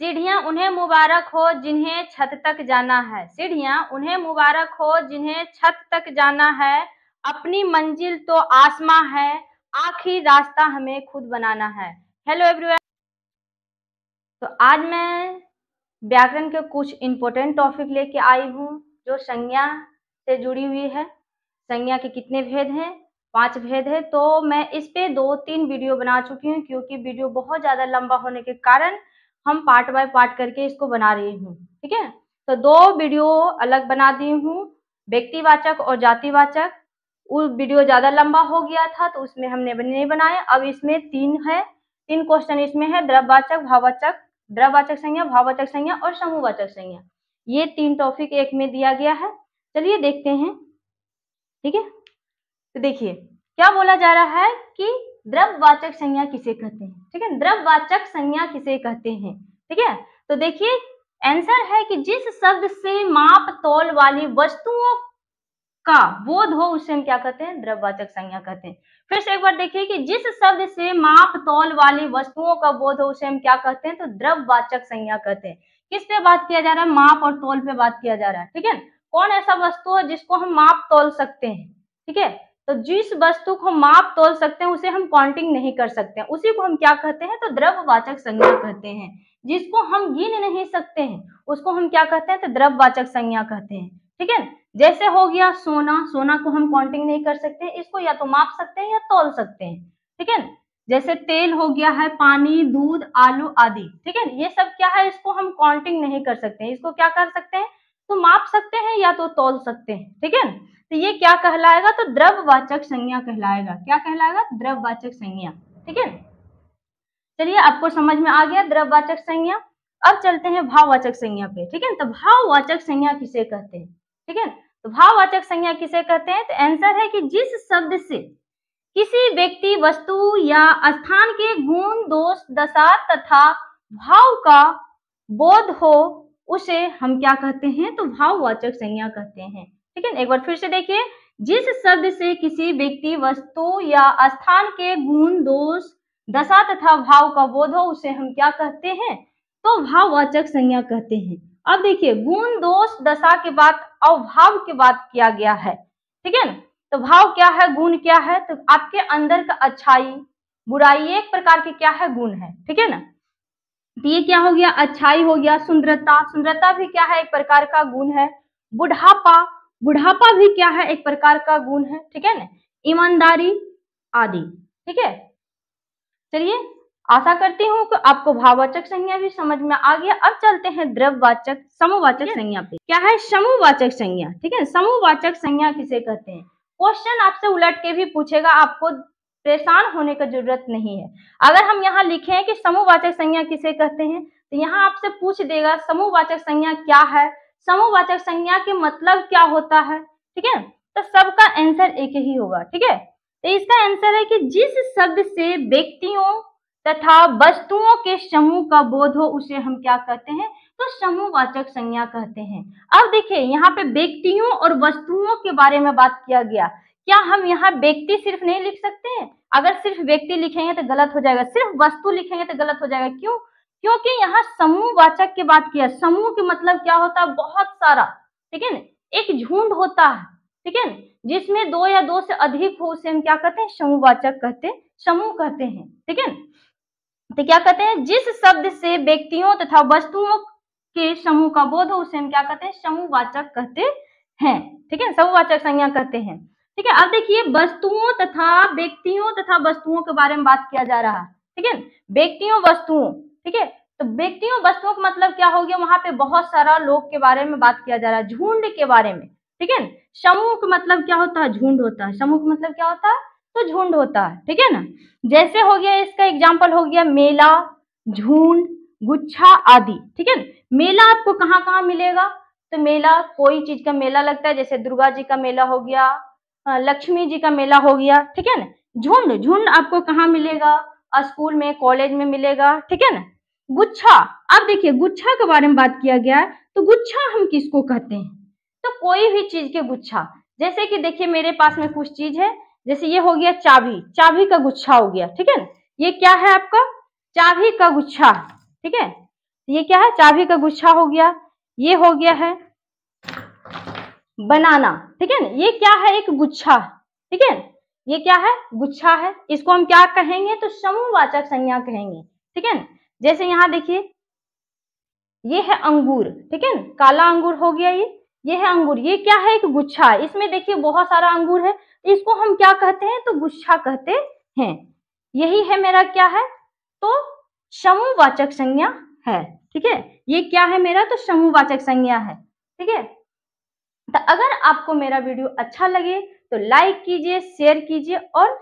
सीढ़ियां उन्हें मुबारक हो जिन्हें छत तक जाना है। सीढ़ियां उन्हें मुबारक हो जिन्हें छत तक जाना है। अपनी मंजिल तो आसमां है, आखिरी रास्ता हमें खुद बनाना है। Hello everyone. तो आज मैं व्याकरण के कुछ इंपॉर्टेंट टॉपिक लेके आई हूँ जो संज्ञा से जुड़ी हुई है। संज्ञा के कितने भेद हैं? 5 भेद है। तो मैं इस पे 2-3 वीडियो बना चुकी हूँ, क्योंकि वीडियो बहुत ज्यादा लंबा होने के कारण हम पार्ट बाय पार्ट करके इसको बना रही हूँ। ठीक है, तो 2 वीडियो अलग बना दी हूँ, व्यक्तिवाचक और जातिवाचक। वो वीडियो ज्यादा लंबा हो गया था तो उसमें हमने नहीं बनाया। अब इसमें 3 है, 3 क्वेश्चन इसमें है, द्रव्यवाचक, भाववाचक, द्रव्यवाचक संज्ञा, भाववाचक संज्ञा और समूहवाचक संज्ञा। ये 3 टॉपिक एक में दिया गया है। चलिए देखते हैं। ठीक है, तो देखिए क्या बोला जा रहा है कि द्रव्यवाचक संज्ञा किसे कहते हैं। ठीक है, द्रव्यवाचक संज्ञा किसे कहते हैं। ठीक है, तो देखिए आंसर है कि जिस शब्द से माप तौल वाली वस्तुओं का बोध हो उसे हम क्या कहते हैं? द्रव्यवाचक संज्ञा कहते हैं। फिर से एक बार देखिए कि जिस शब्द से माप तौल वाली वस्तुओं का बोध हो उसे हम क्या कहते हैं? तो द्रव्यवाचक संज्ञा कहते हैं। किस पे बात किया जा रहा है? माप और तौल पे बात किया जा रहा है। ठीक है, कौन ऐसा वस्तु है जिसको हम माप तौल सकते हैं? ठीक है, तो जिस वस्तु को माप तौल सकते हैं उसे हम काउंटिंग नहीं कर सकते हैं, उसी को हम क्या कहते हैं? तो द्रव्यवाचक संज्ञा कहते हैं। जिसको हम गिन नहीं सकते हैं उसको हम क्या कहते हैं? तो द्रव्यवाचक संज्ञा कहते हैं। ठीक है, जैसे हो गया सोना, सोना को हम काउंटिंग नहीं कर सकते, इसको या तो माप सकते हैं या तौल सकते हैं। ठीक है, जैसे तेल हो गया है, पानी, दूध, आलू आदि। ठीक है, ये सब क्या है? इसको हम काउंटिंग नहीं कर सकते हैं, इसको क्या कर सकते हैं? तो माप सकते हैं या तो तौल सकते हैं। ठीक है, तो ये क्या कहलाएगा? तो द्रव्यवाचक संज्ञा कहलाएगा। क्या कहलाएगा? द्रव्यवाचक संज्ञा। ठीक है, चलिए आपको समझ में आ गया द्रव्यवाचक संज्ञा। अब चलते हैं भाववाचक संज्ञा पे। ठीक है, तो भाववाचक संज्ञा किसे कहते हैं? ठीक है, तो भाववाचक संज्ञा किसे कहते हैं? तो आंसर है कि जिस शब्द से किसी व्यक्ति, वस्तु या स्थान के गुण, दोष, दशा तथा भाव का बोध हो उसे हम क्या कहते हैं? तो भाववाचक संज्ञा कहते हैं। ठीक है, एक बार फिर से देखिए, जिस शब्द से किसी व्यक्ति, वस्तु या स्थान के गुण, दोष, दशा तथा भाव का बोध हो उसे हम क्या कहते हैं? तो भाववाचक संज्ञा कहते हैं। अब देखिए गुण, दोष, दशा के बाद और भाव की बात किया गया है। ठीक है, तो भाव क्या है? गुण क्या है? तो आपके अंदर का अच्छाई, बुराई, एक प्रकार के क्या है? गुण है। ठीक है ना, तो ये क्या हो गया? अच्छाई हो गया। सुंदरता, सुंदरता भी क्या है? एक प्रकार का गुण है। बुढ़ापा, बुढ़ापा भी क्या है? एक प्रकार का गुण है। ठीक है ना, ईमानदारी आदि। ठीक है, चलिए आशा करती हूँ कि आपको भाववाचक संज्ञा भी समझ में आ गया। अब चलते हैं द्रव्यवाचक, समूहवाचक संज्ञा पे। क्या है? समूहवाचक संज्ञा। ठीक है, समूहवाचक संज्ञा किसे कहते हैं? क्वेश्चन आपसे उलट के भी पूछेगा, आपको परेशान होने की जरूरत नहीं है। अगर हम यहाँ लिखे कि समूहवाचक संज्ञा किसे कहते हैं तो यहाँ आपसे पूछ देगा समूहवाचक संज्ञा क्या है, समूहवाचक संज्ञा के मतलब क्या होता है। ठीक है, तो सबका आंसर एक ही होगा। ठीक है, तो इसका आंसर है कि जिस शब्द से व्यक्तियों तथा वस्तुओं के समूह का बोध हो उसे हम क्या कहते हैं? तो समूहवाचक संज्ञा कहते हैं। अब देखिए यहाँ पे व्यक्तियों और वस्तुओं के बारे में बात किया गया। क्या हम यहाँ व्यक्ति सिर्फ नहीं लिख सकते हैं? अगर सिर्फ व्यक्ति लिखेंगे तो गलत हो जाएगा, सिर्फ वस्तु लिखेंगे तो गलत हो जाएगा। क्यों? क्योंकि यहाँ समूहवाचक की बात किया। समूह के मतलब क्या होता है? बहुत सारा। ठीक है ना, एक झुंड होता है। ठीक है, जिसमें 2 या 2 से अधिक हो उसे हम क्या कहते हैं? समूहवाचक कहते हैं, समूह कहते हैं। ठीक है, तो क्या कहते हैं? जिस शब्द से व्यक्तियों तथा वस्तुओं के समूह का बोध हो उसे हम क्या कहते हैं? समूहवाचक कहते हैं। ठीक है, समूहवाचक संज्ञा कहते हैं। ठीक है, अब देखिए वस्तुओं तथा व्यक्तियों तथा वस्तुओं के बारे में बात किया जा रहा है। ठीक है, व्यक्तियों, वस्तुओं। ठीक है, तो व्यक्तियों, वस्तुओं का मतलब क्या हो गया? वहां पे बहुत सारा लोग के बारे में बात किया जा रहा है, झुंड के बारे में। ठीक है, समूह का मतलब क्या होता है? झुंड होता है। समूह का मतलब क्या होता है? तो झुंड होता है। ठीक है ना, जैसे हो गया, इसका एग्जाम्पल हो गया मेला, झुंड, गुच्छा आदि। ठीक है, मेला आपको कहाँ कहाँ मिलेगा? तो मेला, कोई चीज का मेला लगता है, जैसे दुर्गा जी का मेला हो गया, लक्ष्मी जी का मेला हो गया। ठीक है ना, झुंड, झुंड आपको कहाँ मिलेगा? स्कूल में, कॉलेज में मिलेगा। ठीक है ना, गुच्छा, अब देखिए गुच्छा के बारे में बात किया गया है, तो गुच्छा हम किसको कहते हैं? तो कोई भी चीज के गुच्छा। जैसे कि देखिए मेरे पास में कुछ चीज है, जैसे ये हो गया चाबी, चाबी का गुच्छा हो गया। ठीक है ना, ये क्या है आपका? चाबी का गुच्छा। ठीक है, ये क्या है, चाबी का गुच्छा हो गया। ये हो गया है बनाना, ठीक है ना, ये क्या है, एक गुच्छा, ठीक है, ये क्या है, गुच्छा है। इसको हम क्या कहेंगे, तो समूहवाचक संज्ञा कहेंगे, ठीक है ना। जैसे यहाँ देखिए, ये है अंगूर, ठीक है ना, काला अंगूर हो गया ये है अंगूर। ये क्या है, एक गुच्छा। इसमें देखिए बहुत सारा अंगूर है, इसको हम क्या कहते हैं, तो गुच्छा कहते हैं। यही है मेरा क्या है, तो समूहवाचक संज्ञा है, ठीक है। ये क्या है मेरा, तो समूहवाचक संज्ञा है, ठीक है। तो अगर आपको मेरा वीडियो अच्छा लगे तो लाइक कीजिए, शेयर कीजिए और